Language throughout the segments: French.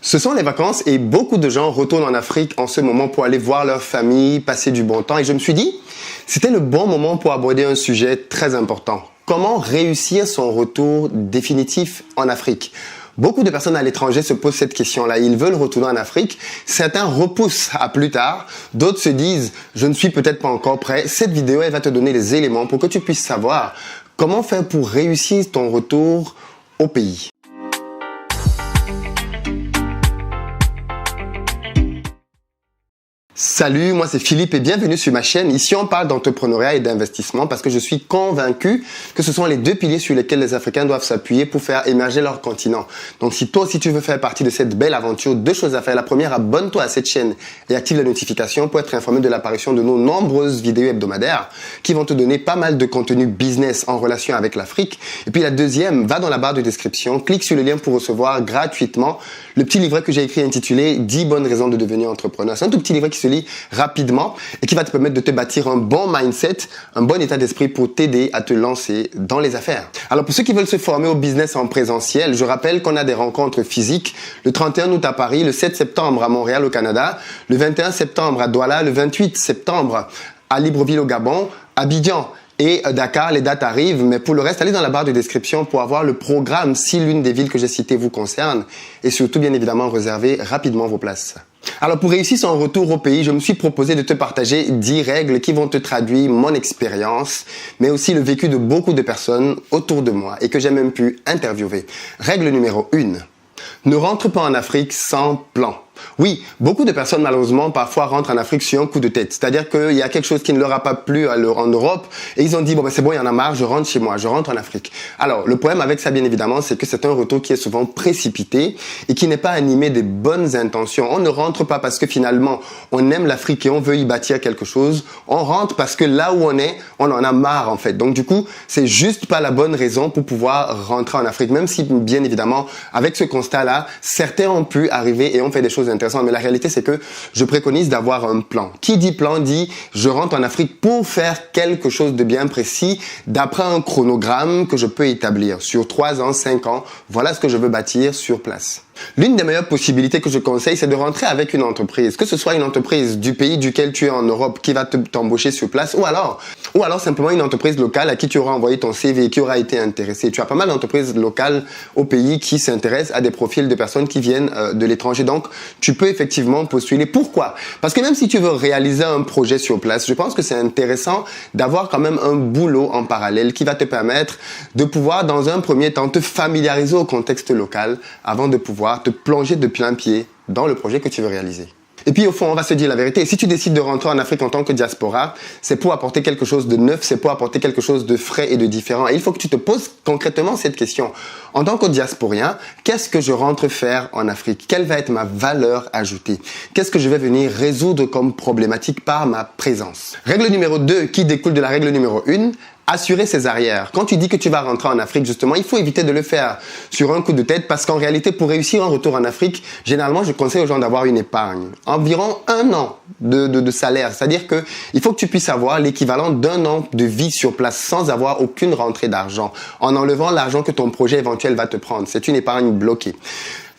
Ce sont les vacances et beaucoup de gens retournent en Afrique en ce moment pour aller voir leur famille, passer du bon temps. Et je me suis dit, c'était le bon moment pour aborder un sujet très important. Comment réussir son retour définitif en Afrique? Beaucoup de personnes à l'étranger se posent cette question-là. Ils veulent retourner en Afrique. Certains repoussent à plus tard. D'autres se disent, je ne suis peut-être pas encore prêt. Cette vidéo, elle va te donner les éléments pour que tu puisses savoir comment faire pour réussir ton retour au pays. Salut, moi c'est Philippe et bienvenue sur ma chaîne. Ici on parle d'entrepreneuriat et d'investissement parce que je suis convaincu que ce sont les deux piliers sur lesquels les Africains doivent s'appuyer pour faire émerger leur continent. Donc si toi aussi tu veux faire partie de cette belle aventure, deux choses à faire. La première, abonne-toi à cette chaîne et active les notifications pour être informé de l'apparition de nos nombreuses vidéos hebdomadaires qui vont te donner pas mal de contenu business en relation avec l'Afrique. Et puis la deuxième, va dans la barre de description, clique sur le lien pour recevoir gratuitement le petit livret que j'ai écrit intitulé 10 bonnes raisons de devenir entrepreneur. C'est un tout petit livret qui se lit rapidement et qui va te permettre de te bâtir un bon mindset, un bon état d'esprit pour t'aider à te lancer dans les affaires. Alors pour ceux qui veulent se former au business en présentiel, je rappelle qu'on a des rencontres physiques le 31 août à Paris, le 7 septembre à Montréal au Canada, le 21 septembre à Douala, le 28 septembre à Libreville au Gabon, Abidjan et Dakar. Les dates arrivent, mais pour le reste, allez dans la barre de description pour avoir le programme si l'une des villes que j'ai citées vous concerne et surtout, bien évidemment, réservez rapidement vos places. Alors pour réussir son retour au pays, je me suis proposé de te partager 10 règles qui vont te traduire mon expérience, mais aussi le vécu de beaucoup de personnes autour de moi et que j'ai même pu interviewer. Règle numéro 1. Ne rentre pas en Afrique sans plan. Oui, beaucoup de personnes malheureusement parfois rentrent en Afrique sur un coup de tête. C'est-à-dire qu'il y a quelque chose qui ne leur a pas plu en Europe et ils ont dit, bon ben c'est bon, il y en a marre, je rentre chez moi, je rentre en Afrique. Alors le problème avec ça bien évidemment, c'est que c'est un retour qui est souvent précipité et qui n'est pas animé des bonnes intentions. On ne rentre pas parce que finalement on aime l'Afrique et on veut y bâtir quelque chose. On rentre parce que là où on est, on en a marre en fait. Donc du coup, c'est juste pas la bonne raison pour pouvoir rentrer en Afrique. Même si bien évidemment, avec ce constat-là, certains ont pu arriver et ont fait des choses intéressant, mais la réalité c'est que je préconise d'avoir un plan. Qui dit plan dit je rentre en Afrique pour faire quelque chose de bien précis d'après un chronogramme que je peux établir sur 3 ans, 5 ans. Voilà ce que je veux bâtir sur place. L'une des meilleures possibilités que je conseille, c'est de rentrer avec une entreprise, que ce soit une entreprise du pays duquel tu es en Europe qui va t'embaucher sur place ou alors simplement une entreprise locale à qui tu auras envoyé ton CV et qui aura été intéressé. Tu as pas mal d'entreprises locales au pays qui s'intéressent à des profils de personnes qui viennent de l'étranger. Donc, tu peux effectivement postuler. Pourquoi? Parce que même si tu veux réaliser un projet sur place, je pense que c'est intéressant d'avoir quand même un boulot en parallèle qui va te permettre de pouvoir, dans un premier temps, te familiariser au contexte local avant de pouvoir te plonger de plein pied dans le projet que tu veux réaliser. Et puis au fond, on va se dire la vérité. Si tu décides de rentrer en Afrique en tant que diaspora, c'est pour apporter quelque chose de neuf, c'est pour apporter quelque chose de frais et de différent. Et il faut que tu te poses concrètement cette question. En tant que diasporien, qu'est-ce que je rentre faire en Afrique? Quelle va être ma valeur ajoutée? Qu'est-ce que je vais venir résoudre comme problématique par ma présence? Règle numéro 2 qui découle de la règle numéro 1. Assurer ses arrières. Quand tu dis que tu vas rentrer en Afrique, justement, il faut éviter de le faire sur un coup de tête parce qu'en réalité, pour réussir un retour en Afrique, généralement, je conseille aux gens d'avoir une épargne. Environ 1 an de salaire. C'est-à-dire que il faut que tu puisses avoir l'équivalent d'1 an de vie sur place sans avoir aucune rentrée d'argent, en enlevant l'argent que ton projet éventuel va te prendre. C'est une épargne bloquée.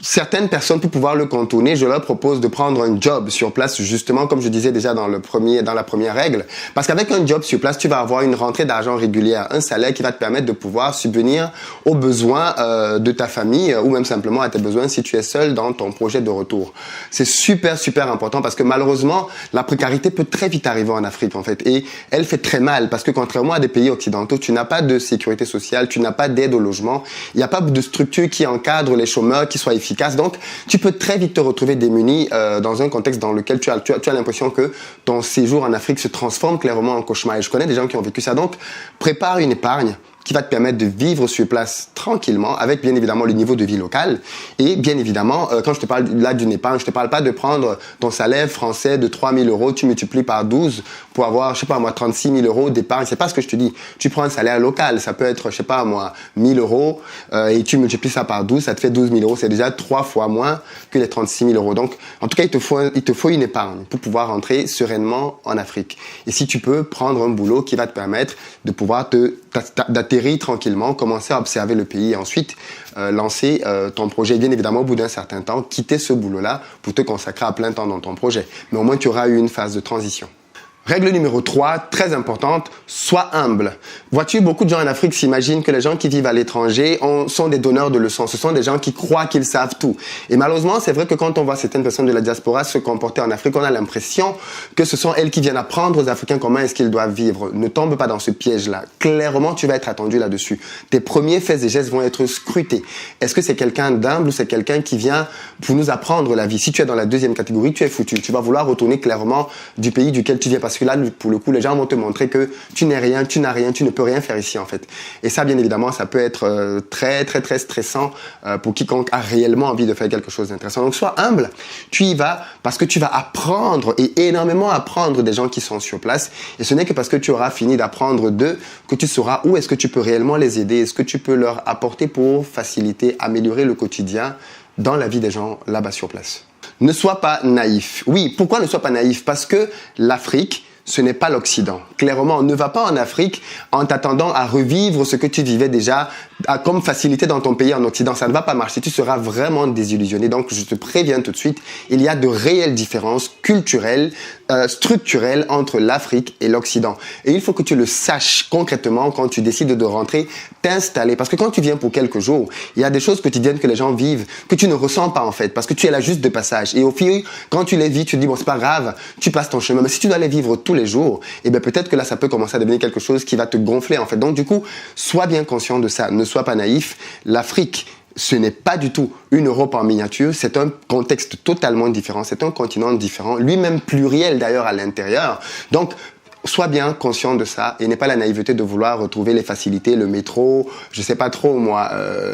Certaines personnes, pour pouvoir le contourner, je leur propose de prendre un job sur place, justement, comme je disais déjà dans la première règle. Parce qu'avec un job sur place, tu vas avoir une rentrée d'argent régulière, un salaire qui va te permettre de pouvoir subvenir aux besoins de ta famille ou même simplement à tes besoins si tu es seul dans ton projet de retour. C'est super, super important parce que malheureusement, la précarité peut très vite arriver en Afrique, en fait. Et elle fait très mal parce que contrairement à des pays occidentaux, tu n'as pas de sécurité sociale, tu n'as pas d'aide au logement, il n'y a pas de structure qui encadre les chômeurs, qui soit efficace. Donc, tu peux très vite te retrouver démuni dans un contexte dans lequel tu as l'impression que ton séjour en Afrique se transforme clairement en cauchemar. Et je connais des gens qui ont vécu ça. Donc, prépare une épargne qui va te permettre de vivre sur place tranquillement avec bien évidemment le niveau de vie local. Et bien évidemment, quand je te parle là d'une épargne, je te parle pas de prendre ton salaire français de 3 000 €, tu multiplies par 12 pour avoir, je sais pas moi, 36 000 euros d'épargne. C'est pas ce que je te dis. Tu prends un salaire local, ça peut être, je sais pas moi, 1 000 euros et tu multiplies ça par 12, ça te fait 12 000 euros. C'est déjà 3 fois moins que les 36 000 euros. Donc, en tout cas, il te faut une épargne pour pouvoir rentrer sereinement en Afrique. Et si tu peux prendre un boulot qui va te permettre de pouvoir d'atterrir tranquillement, commencer à observer le pays et ensuite lancer ton projet. Bien évidemment, au bout d'un certain temps, quitter ce boulot-là pour te consacrer à plein temps dans ton projet. Mais au moins, tu auras eu une phase de transition. Règle numéro 3, très importante, sois humble. Vois-tu, beaucoup de gens en Afrique s'imaginent que les gens qui vivent à l'étranger sont des donneurs de leçons. Ce sont des gens qui croient qu'ils savent tout. Et malheureusement, c'est vrai que quand on voit certaines personnes de la diaspora se comporter en Afrique, on a l'impression que ce sont elles qui viennent apprendre aux Africains comment est-ce qu'ils doivent vivre. Ne tombe pas dans ce piège-là. Clairement, tu vas être attendu là-dessus. Tes premiers faits et gestes vont être scrutés. Est-ce que c'est quelqu'un d'humble ou c'est quelqu'un qui vient pour nous apprendre la vie? Si tu es dans la deuxième catégorie, tu es foutu. Tu vas vouloir retourner clairement du pays duquel tu viens parce que là, pour le coup, les gens vont te montrer que tu n'es rien, tu n'as rien, tu ne peux rien faire ici, en fait. Et ça, bien évidemment, ça peut être très, très, très stressant pour quiconque a réellement envie de faire quelque chose d'intéressant. Donc, sois humble. Tu y vas parce que tu vas apprendre et énormément apprendre des gens qui sont sur place. Et ce n'est que parce que tu auras fini d'apprendre d'eux que tu sauras où est-ce que tu peux réellement les aider, est-ce que tu peux leur apporter pour faciliter, améliorer le quotidien dans la vie des gens là-bas sur place. Ne sois pas naïf. Oui, pourquoi ne sois pas naïf? Parce que l'Afrique, ce n'est pas l'Occident. Clairement, ne va pas en Afrique en t'attendant à revivre ce que tu vivais déjà comme facilité dans ton pays en Occident. Ça ne va pas marcher. Tu seras vraiment désillusionné. Donc, je te préviens tout de suite, il y a de réelles différences culturelles, structurelles entre l'Afrique et l'Occident. Et il faut que tu le saches concrètement quand tu décides de rentrer, t'installer. Parce que quand tu viens pour quelques jours, il y a des choses quotidiennes que les gens vivent, que tu ne ressens pas en fait, parce que tu es là juste de passage. Et au fil, quand tu les vis, tu te dis, bon, c'est pas grave, tu passes ton chemin. Mais si tu dois les vivre tous les jours, eh bien peut-être que là, ça peut commencer à devenir quelque chose qui va te gonfler en fait. Donc du coup, sois bien conscient de ça. Ne sois pas naïf. L'Afrique, ce n'est pas du tout une Europe en miniature, c'est un contexte totalement différent, c'est un continent différent, lui-même pluriel d'ailleurs à l'intérieur. Donc, sois bien conscient de ça et n'aie pas la naïveté de vouloir retrouver les facilités, le métro, je sais pas trop moi,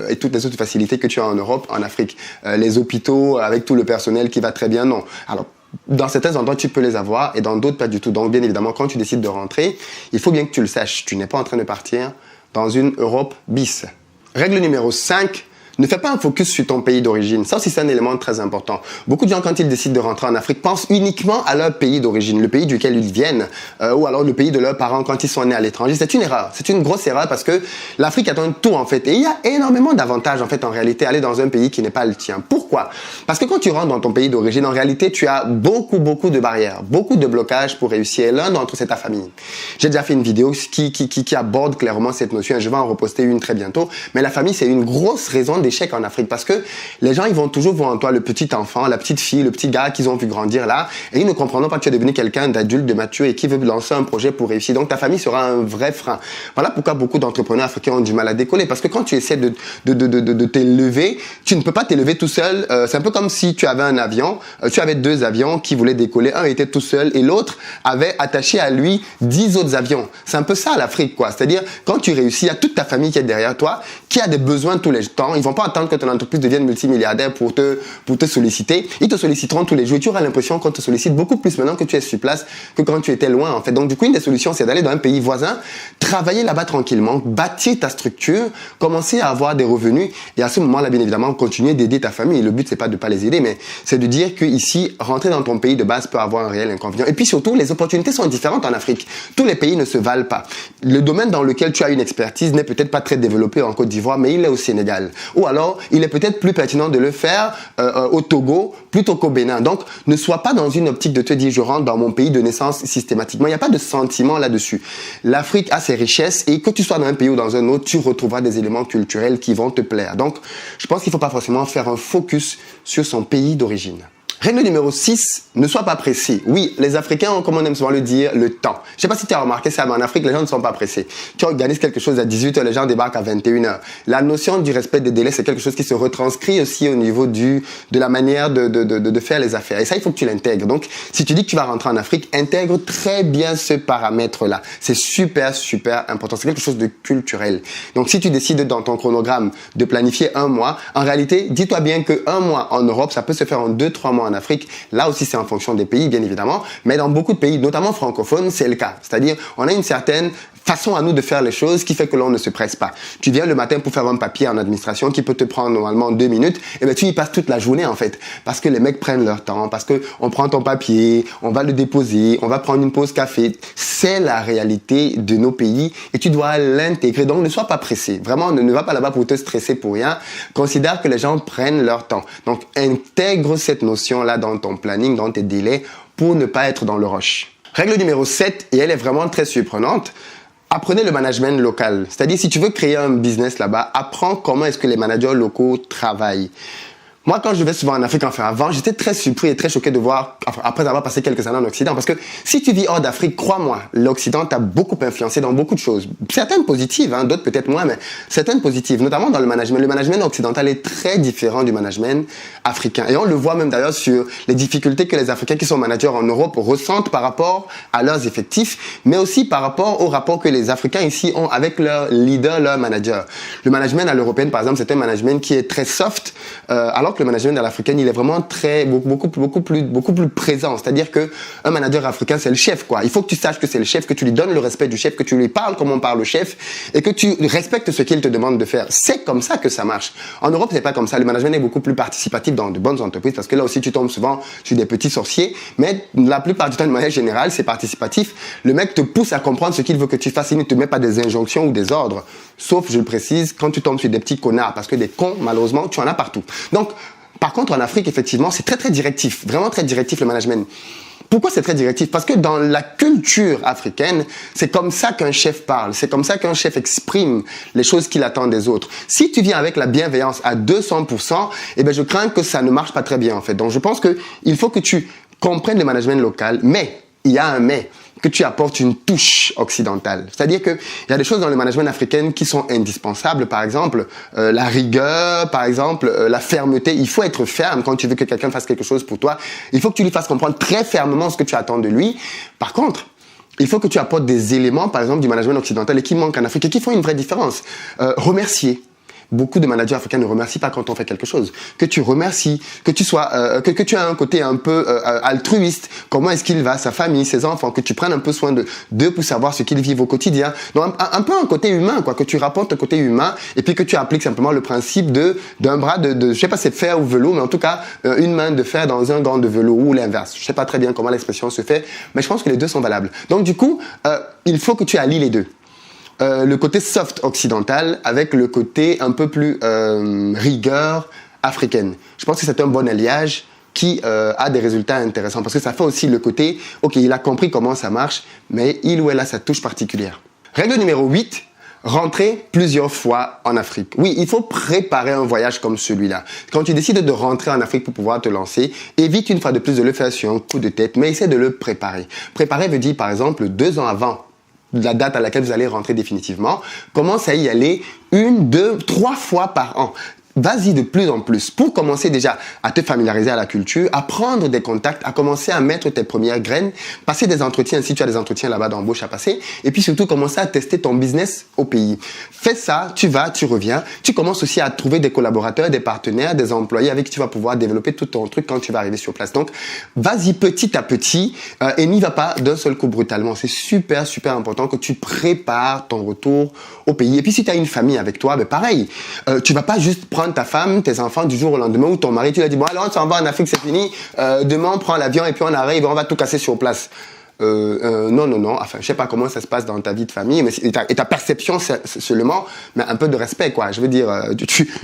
et toutes les autres facilités que tu as en Europe, en Afrique. Les hôpitaux avec tout le personnel qui va très bien, non. Alors, dans certains endroits, tu peux les avoir et dans d'autres, pas du tout. Donc, bien évidemment, quand tu décides de rentrer, il faut bien que tu le saches. Tu n'es pas en train de partir dans une Europe bis. Règle numéro 5, ne fais pas un focus sur ton pays d'origine. Ça aussi, c'est un élément très important. Beaucoup de gens, quand ils décident de rentrer en Afrique, pensent uniquement à leur pays d'origine, le pays duquel ils viennent, ou alors le pays de leurs parents quand ils sont nés à l'étranger. C'est une erreur. C'est une grosse erreur parce que l'Afrique est un tout, en fait. Et il y a énormément d'avantages, en fait, en réalité, à aller dans un pays qui n'est pas le tien. Pourquoi? Parce que quand tu rentres dans ton pays d'origine, en réalité, tu as beaucoup de barrières, beaucoup de blocages pour réussir. Et l'un d'entre eux, c'est ta famille. J'ai déjà fait une vidéo qui aborde clairement cette notion et je vais en reposter une très bientôt. Mais la famille, c'est une grosse raison d'échec en Afrique parce que les gens, ils vont toujours voir en toi le petit enfant, la petite fille, le petit gars qu'ils ont vu grandir là et ils ne comprendront pas que tu es devenu quelqu'un d'adulte, de mature et qui veut lancer un projet pour réussir. Donc, ta famille sera un vrai frein. Voilà pourquoi beaucoup d'entrepreneurs africains ont du mal à décoller parce que quand tu essaies de t'élever, tu ne peux pas t'élever tout seul. C'est un peu comme si tu avais un avion, tu avais 2 avions qui voulaient décoller. Un était tout seul et l'autre avait attaché à lui 10 autres avions. C'est un peu ça l'Afrique, quoi. C'est-à-dire, quand tu réussis, il y a toute ta famille qui est derrière toi, qui a des besoins tous les temps. Ils vont pas attendre que ton entreprise devienne multimilliardaire pour te solliciter. Ils te solliciteront tous les jours et tu auras l'impression qu'on te sollicite beaucoup plus maintenant que tu es sur place que quand tu étais loin, en fait. Donc, du coup, une des solutions, c'est d'aller dans un pays voisin, travailler là-bas tranquillement, bâtir ta structure, commencer à avoir des revenus et à ce moment-là, bien évidemment, continuer d'aider ta famille. Le but, c'est pas de pas les aider, mais c'est de dire que ici, rentrer dans ton pays de base peut avoir un réel inconvénient. Et puis surtout, les opportunités sont différentes en Afrique. Tous les pays ne se valent pas. Le domaine dans lequel tu as une expertise n'est peut-être pas très développé en Côte d'Ivoire, mais il est au Sénégal. Ou alors, il est peut-être plus pertinent de le faire au Togo plutôt qu'au Bénin. Donc, ne sois pas dans une optique de te dire je rentre dans mon pays de naissance systématiquement. Il n'y a pas de sentiment là-dessus. L'Afrique a ses richesses et que tu sois dans un pays ou dans un autre, tu retrouveras des éléments culturels qui vont te plaire. Donc, je pense qu'il ne faut pas forcément faire un focus sur son pays d'origine. Règle numéro 6, ne sois pas pressé. Oui, les Africains ont, comme on aime souvent le dire, le temps. Je sais pas si tu as remarqué ça, mais en Afrique, les gens ne sont pas pressés. Tu organises quelque chose à 18h, les gens débarquent à 21h. La notion du respect des délais, c'est quelque chose qui se retranscrit aussi au niveau de la manière de faire les affaires. Et ça, il faut que tu l'intègres. Donc, si tu dis que tu vas rentrer en Afrique, intègre très bien ce paramètre-là. C'est super important. C'est quelque chose de culturel. Donc, si tu décides dans ton chronogramme de planifier un mois, en réalité, dis-toi bien que un mois en Europe, ça peut se faire en 2-3 mois en Afrique. Là aussi, c'est en fonction des pays, bien évidemment. Mais dans beaucoup de pays, notamment francophones, c'est le cas. C'est-à-dire, on a une certaine façon à nous de faire les choses qui fait que l'on ne se presse pas. Tu viens le matin pour faire un papier en administration qui peut te prendre normalement 2 minutes, et bien tu y passes toute la journée en fait. Parce que les mecs prennent leur temps, parce que on prend ton papier, on va le déposer, on va prendre une pause café. C'est la réalité de nos pays et tu dois l'intégrer. Donc ne sois pas pressé. Vraiment, ne va pas là-bas pour te stresser pour rien. Considère que les gens prennent leur temps. Donc intègre cette notion-là dans ton planning, dans tes délais pour ne pas être dans le rush. Règle numéro 7, et elle est vraiment très surprenante. Apprenez le management local. C'est-à-dire, si tu veux créer un business là-bas, apprends comment est-ce que les managers locaux travaillent. Moi, quand je vais souvent en Afrique, enfin avant, j'étais très surpris et très choqué de voir, après avoir passé quelques années en Occident, parce que si tu vis hors d'Afrique, crois-moi, l'Occident t'a beaucoup influencé dans beaucoup de choses. Certaines positives, hein, d'autres peut-être moins, mais certaines positives, notamment dans le management. Le management occidental est très différent du management africain. Et on le voit même d'ailleurs sur les difficultés que les Africains qui sont managers en Europe ressentent par rapport à leurs effectifs, mais aussi par rapport au rapport que les Africains ici ont avec leurs leaders, leurs managers. Le management à l'européenne, par exemple, c'est un management qui est très soft, alors que le management à l'africaine, il est vraiment beaucoup plus présent. C'est-à-dire que un manager africain, c'est le chef, quoi. Il faut que tu saches que c'est le chef, que tu lui donnes le respect du chef, que tu lui parles comme on parle au chef et que tu respectes ce qu'il te demande de faire. C'est comme ça que ça marche. En Europe, c'est pas comme ça. Le management est beaucoup plus participatif dans de bonnes entreprises parce que là aussi, tu tombes souvent sur des petits sorciers. Mais la plupart du temps, de manière générale, c'est participatif. Le mec te pousse à comprendre ce qu'il veut que tu fasses. Il ne te met pas des injonctions ou des ordres. Sauf, je le précise, quand tu tombes sur des petits connards. Parce que des cons, malheureusement, tu en as partout. Donc, par contre, en Afrique, effectivement, c'est très directif, vraiment très directif le management. Pourquoi c'est très directif? Parce que dans la culture africaine, c'est comme ça qu'un chef parle, c'est comme ça qu'un chef exprime les choses qu'il attend des autres. Si tu viens avec la bienveillance à 200%, eh ben je crains que ça ne marche pas très bien en fait. Donc je pense que il faut que tu comprennes le management local, mais il y a un mais, que tu apportes une touche occidentale. C'est-à-dire qu'il y a des choses dans le management africain qui sont indispensables. Par exemple, la rigueur, par exemple, la fermeté. Il faut être ferme quand tu veux que quelqu'un fasse quelque chose pour toi. Il faut que tu lui fasses comprendre très fermement ce que tu attends de lui. Par contre, il faut que tu apportes des éléments, par exemple, du management occidental et qui manquent en Afrique et qui font une vraie différence. Remercier. Beaucoup de managers africains ne remercient pas quand on fait quelque chose. Que tu remercies, que tu sois, que tu as un côté un peu altruiste. Comment est-ce qu'il va, sa famille, ses enfants, que tu prennes un peu soin d'eux pour savoir ce qu'ils vivent au quotidien. Donc un peu un côté humain, quoi, que tu rapportes un côté humain et puis que tu appliques simplement le principe d'un bras de je sais pas c'est fer ou velours, mais en tout cas une main de fer dans un gant de velours ou l'inverse. Je sais pas très bien comment l'expression se fait, mais je pense que les deux sont valables. Donc du coup, il faut que tu allies les deux. Le côté soft occidental avec le côté un peu plus rigueur africaine. Je pense que c'est un bon alliage qui a des résultats intéressants parce que ça fait aussi le côté, ok, il a compris comment ça marche, mais il ou elle a sa touche particulière. Règle numéro 8, rentrer plusieurs fois en Afrique. Oui, il faut préparer un voyage comme celui-là. Quand tu décides de rentrer en Afrique pour pouvoir te lancer, évite une fois de plus de le faire sur un coup de tête, mais essaie de le préparer. Préparer veut dire, par exemple, 2 ans avant la date à laquelle vous allez rentrer définitivement, commence à y aller 1, 2, 3 fois par an. Vas-y de plus en plus pour commencer déjà à te familiariser à la culture, à prendre des contacts, à commencer à mettre tes premières graines, passer des entretiens si tu as des entretiens là-bas d'embauche à passer et puis surtout commencer à tester ton business au pays. Fais ça, tu vas, tu reviens, tu commences aussi à trouver des collaborateurs, des partenaires, des employés avec qui tu vas pouvoir développer tout ton truc quand tu vas arriver sur place. Donc, vas-y petit à petit et n'y va pas d'un seul coup brutalement. C'est super important que tu prépares ton retour au pays. Et puis si tu as une famille avec toi, ben pareil, tu vas pas juste prendre ta femme, tes enfants du jour au lendemain ou ton mari, tu lui as dit bon alors on s'en va en Afrique, c'est fini, demain on prend l'avion et puis on arrive, on va tout casser sur place. Non, enfin je sais pas comment ça se passe dans ta vie de famille, mais et ta perception seulement, mais un peu de respect quoi. Je veux dire,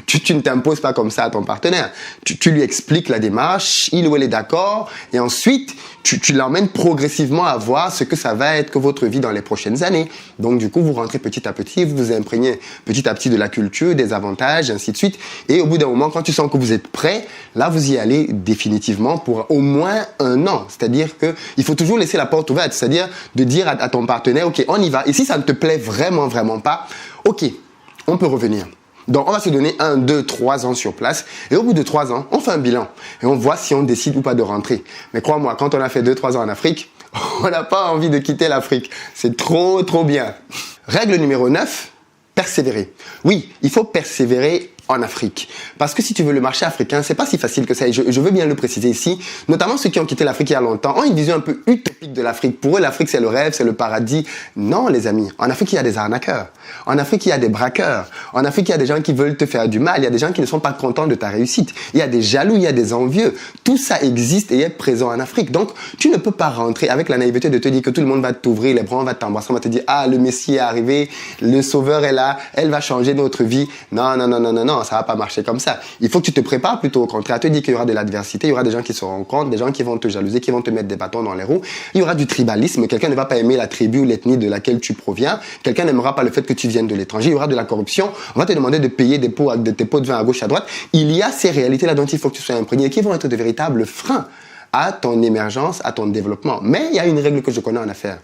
tu ne t'imposes pas comme ça à ton partenaire. Tu lui expliques la démarche, il ou elle est d'accord, et ensuite tu l'emmènes progressivement à voir ce que ça va être que votre vie dans les prochaines années. Donc du coup vous rentrez petit à petit, vous vous imprégnez petit à petit de la culture, des avantages, ainsi de suite. Et au bout d'un moment, quand tu sens que vous êtes prêt, là vous y allez définitivement pour au moins 1 an. C'est-à-dire que il faut toujours laisser la porte ouverte, c'est-à-dire de dire à ton partenaire, ok, on y va. Et si ça ne te plaît vraiment pas, ok, on peut revenir. Donc, on va se donner 1, 2, 3 ans sur place. Et au bout de 3 ans, on fait un bilan. Et on voit si on décide ou pas de rentrer. Mais crois-moi, quand on a fait 2, 3 ans en Afrique, on n'a pas envie de quitter l'Afrique. C'est trop bien. Règle numéro 9, persévérer. Oui, il faut persévérer en Afrique. Parce que si tu veux le marché africain, c'est pas si facile que ça. Et je veux bien le préciser ici. Notamment ceux qui ont quitté l'Afrique il y a longtemps ont une vision un peu utopique de l'Afrique. Pour eux, l'Afrique, c'est le rêve, c'est le paradis. Non, les amis. En Afrique, il y a des arnaqueurs. En Afrique, il y a des braqueurs. En Afrique, il y a des gens qui veulent te faire du mal. Il y a des gens qui ne sont pas contents de ta réussite. Il y a des jaloux, il y a des envieux. Tout ça existe et est présent en Afrique. Donc, tu ne peux pas rentrer avec la naïveté de te dire que tout le monde va t'ouvrir les bras, on va t'embrasser, on va te dire, ah, le Messie est arrivé, le Sauveur est là, elle va changer notre vie. Non, non, non, non, non, non, ça va pas marcher comme ça. Il faut que tu te prépares plutôt au contraire. Te dire qu'il y aura de l'adversité, il y aura des gens qui se rencontrent, des gens qui vont te jalouser, qui vont te mettre des bâtons dans les roues. Il y aura du tribalisme. Quelqu'un ne va pas aimer la tribu ou l'ethnie de laquelle tu proviens. Quelqu'un n'aimera pas le fait que tu viennes de l'étranger. Il y aura de la corruption. On va te demander de payer des pots, tes pots de vin à gauche, à droite. Il y a ces réalités-là dont il faut que tu sois imprégné et qui vont être de véritables freins à ton émergence, à ton développement. Mais il y a une règle que je connais en affaires.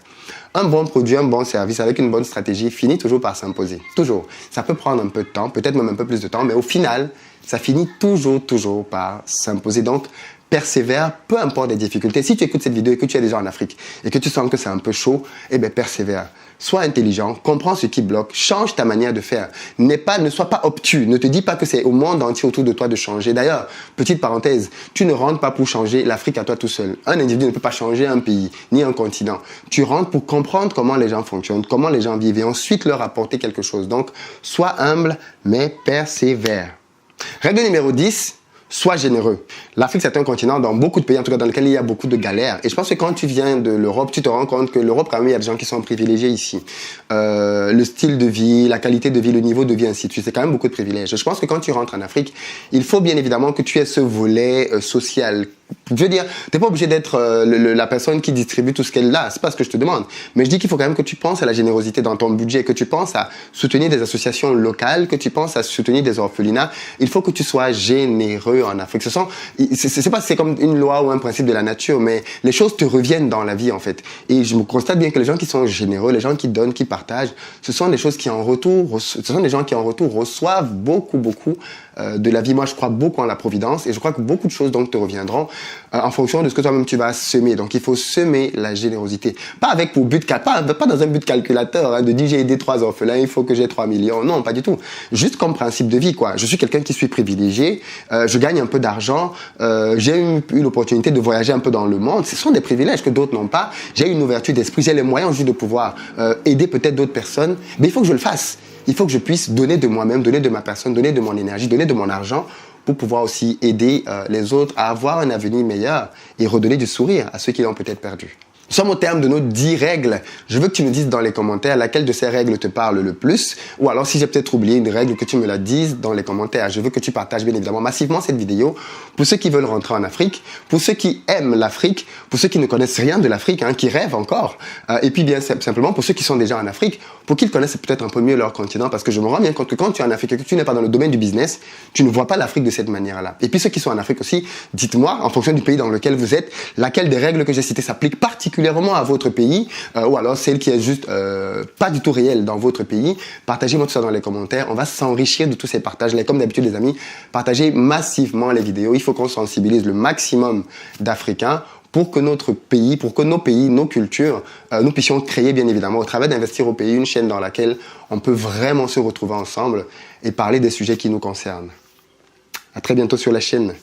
Un bon produit, un bon service avec une bonne stratégie finit toujours par s'imposer. Toujours. Ça peut prendre un peu de temps, peut-être même un peu plus de temps, mais au final, ça finit toujours par s'imposer. Donc, persévère, peu importe les difficultés. Si tu écoutes cette vidéo et que tu es déjà en Afrique et que tu sens que c'est un peu chaud, eh bien, persévère. Sois intelligent, comprends ce qui bloque, change ta manière de faire. Ne sois pas obtus, ne te dis pas que c'est au monde entier autour de toi de changer. D'ailleurs, petite parenthèse, tu ne rentres pas pour changer l'Afrique à toi tout seul. Un individu ne peut pas changer un pays, ni un continent. Tu rentres pour comprendre comment les gens fonctionnent, comment les gens vivent et ensuite leur apporter quelque chose. Donc, sois humble, mais persévère. Règle numéro 10. Sois généreux. L'Afrique, c'est un continent dans beaucoup de pays, en tout cas dans lequel il y a beaucoup de galères. Et je pense que quand tu viens de l'Europe, tu te rends compte que l'Europe, quand même, il y a des gens qui sont privilégiés ici. Le style de vie, la qualité de vie, le niveau de vie, ainsi de suite. C'est quand même beaucoup de privilèges. Je pense que quand tu rentres en Afrique, il faut bien évidemment que tu aies ce volet social. Je veux dire, t'es pas obligé d'être la personne qui distribue tout ce qu'elle a. C'est pas ce que je te demande. Mais je dis qu'il faut quand même que tu penses à la générosité dans ton budget, que tu penses à soutenir des associations locales, que tu penses à soutenir des orphelinats. Il faut que tu sois généreux en Afrique. C'est comme une loi ou un principe de la nature, mais les choses te reviennent dans la vie, en fait. Et je me constate bien que les gens qui sont généreux, les gens qui donnent, qui partagent, ce sont des choses qui en retour, ce sont des gens qui en retour reçoivent beaucoup de la vie. Moi, je crois beaucoup en la providence et je crois que beaucoup de choses donc te reviendront en fonction de ce que toi-même tu vas semer. Donc, il faut semer la générosité. Pas avec pour but, pas dans un but calculateur, de dire j'ai aidé 3 orphelins, il faut que j'ai 3 millions. Non, pas du tout. Juste comme principe de vie, quoi. Je suis quelqu'un qui suis privilégié, je gagne un peu d'argent, j'ai eu l'opportunité de voyager un peu dans le monde. Ce sont des privilèges que d'autres n'ont pas. J'ai une ouverture d'esprit, j'ai les moyens juste de pouvoir aider peut-être d'autres personnes. Mais il faut que je le fasse. Il faut que je puisse donner de moi-même, donner de ma personne, donner de mon énergie, donner de mon argent pour pouvoir aussi aider les autres à avoir un avenir meilleur et redonner du sourire à ceux qui l'ont peut-être perdu. Nous sommes au terme de nos 10 règles. Je veux que tu me dises dans les commentaires laquelle de ces règles te parle le plus. Ou alors, si j'ai peut-être oublié une règle, que tu me la dises dans les commentaires. Je veux que tu partages bien évidemment massivement cette vidéo pour ceux qui veulent rentrer en Afrique, pour ceux qui aiment l'Afrique, pour ceux qui ne connaissent rien de l'Afrique, qui rêvent encore. Et puis bien simplement pour ceux qui sont déjà en Afrique, pour qu'ils connaissent peut-être un peu mieux leur continent. Parce que je me rends bien compte que quand tu es en Afrique et que tu n'es pas dans le domaine du business, tu ne vois pas l'Afrique de cette manière-là. Et puis ceux qui sont en Afrique aussi, dites-moi, en fonction du pays dans lequel vous êtes, laquelle des règles que j'ai citées s'applique particulièrement à votre pays, ou alors celle qui est juste pas du tout réelle dans votre pays. Partagez-moi tout ça dans les commentaires. On va s'enrichir de tous ces partages-là. Et comme d'habitude, les amis, partagez massivement les vidéos. Il faut qu'on sensibilise le maximum d'Africains pour que notre pays, pour que nos pays, nos cultures, nous puissions créer bien évidemment au travers d'Investir au pays une chaîne dans laquelle on peut vraiment se retrouver ensemble et parler des sujets qui nous concernent. À très bientôt sur la chaîne.